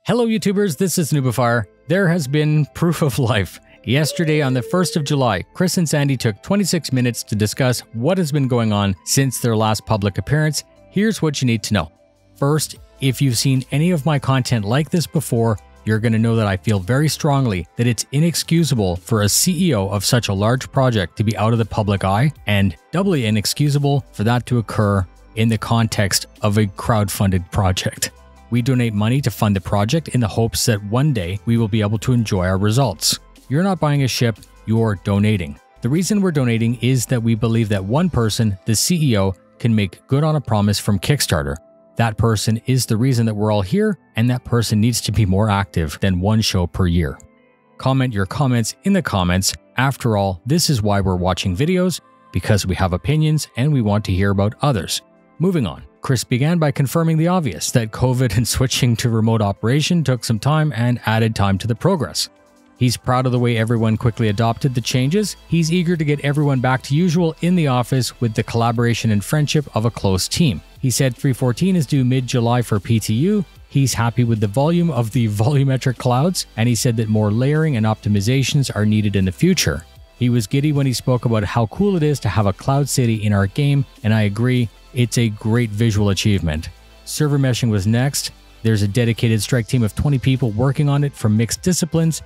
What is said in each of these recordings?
Hello YouTubers, this is noobifier. There has been proof of life. Yesterday on the 1st of July, Chris and Sandi took 26 minutes to discuss what has been going on since their last public appearance. Here's what you need to know. First, if you've seen any of my content like this before, you're going to know that I feel very strongly that it's inexcusable for a CEO of such a large project to be out of the public eye, and doubly inexcusable for that to occur in the context of a crowdfunded project. We donate money to fund the project in the hopes that one day we will be able to enjoy our results. You're not buying a ship, you're donating. The reason we're donating is that we believe that one person, the CEO, can make good on a promise from Kickstarter. That person is the reason that we're all here, and that person needs to be more active than one show per year. Comment your comments in the comments. After all, this is why we're watching videos, because we have opinions and we want to hear about others. Moving on. Chris began by confirming the obvious, that COVID and switching to remote operation took some time and added time to the progress. He's proud of the way everyone quickly adopted the changes. He's eager to get everyone back to usual in the office with the collaboration and friendship of a close team. He said 3.14 is due mid-July for PTU. He's happy with the volume of the volumetric clouds, and he said that more layering and optimizations are needed in the future. He was giddy when he spoke about how cool it is to have a cloud city in our game, and I agree, it's a great visual achievement. Server meshing was next. There's a dedicated strike team of 20 people working on it from mixed disciplines.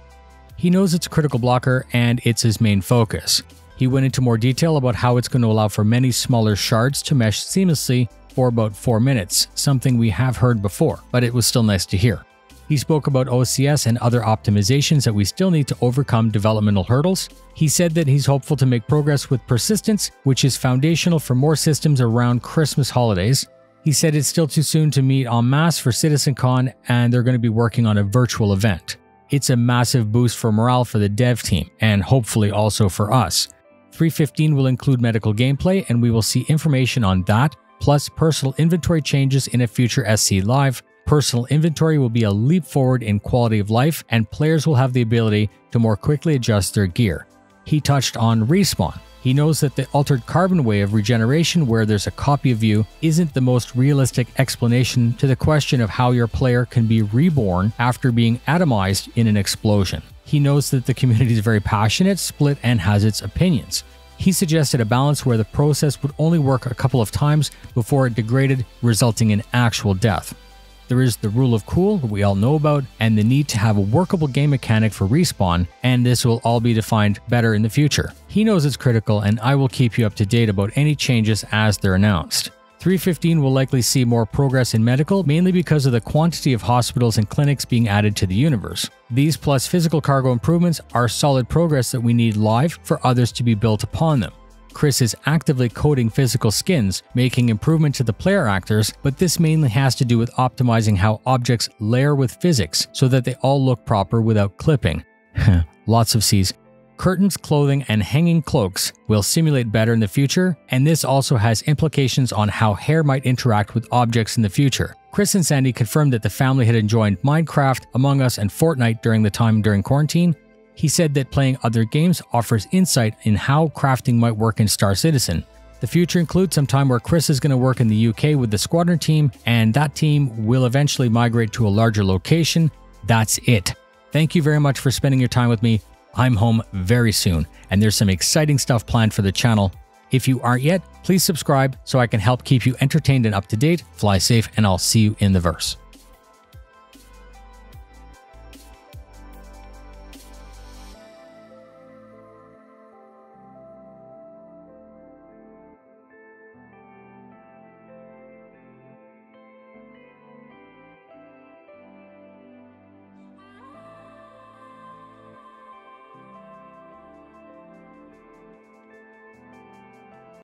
He knows it's a critical blocker and it's his main focus. He went into more detail about how it's going to allow for many smaller shards to mesh seamlessly for about 4 minutes, something we have heard before, but it was still nice to hear. He spoke about OCS and other optimizations that we still need to overcome developmental hurdles. He said that he's hopeful to make progress with persistence, which is foundational for more systems around Christmas holidays. He said it's still too soon to meet en masse for CitizenCon, and they're going to be working on a virtual event. It's a massive boost for morale for the dev team, and hopefully also for us. 3.15 will include medical gameplay, and we will see information on that, plus personal inventory changes in a future SC Live. Personal inventory will be a leap forward in quality of life, and players will have the ability to more quickly adjust their gear. He touched on respawn. He knows that the altered carbon way of regeneration, where there's a copy of you, isn't the most realistic explanation to the question of how your player can be reborn after being atomized in an explosion. He knows that the community is very passionate, split, and has its opinions. He suggested a balance where the process would only work a couple of times before it degraded, resulting in actual death. There is the rule of cool that we all know about, and the need to have a workable game mechanic for respawn, and this will all be defined better in the future. He knows it's critical, and I will keep you up to date about any changes as they're announced. 3.15 will likely see more progress in medical, mainly because of the quantity of hospitals and clinics being added to the universe. These plus physical cargo improvements are solid progress that we need live for others to be built upon them. Chris is actively coding physical skins, making improvement to the player actors, but this mainly has to do with optimizing how objects layer with physics so that they all look proper without clipping. Lots of C's. Curtains, clothing, and hanging cloaks will simulate better in the future, and this also has implications on how hair might interact with objects in the future. Chris and Sandi confirmed that the family had enjoyed Minecraft, Among Us, and Fortnite during the time during quarantine. He said that playing other games offers insight in how crafting might work in Star Citizen. The future includes some time where Chris is going to work in the UK with the squadron team, and that team will eventually migrate to a larger location. That's it. Thank you very much for spending your time with me. I'm home very soon, and there's some exciting stuff planned for the channel. If you aren't yet, please subscribe so I can help keep you entertained and up to date. Fly safe, and I'll see you in the verse.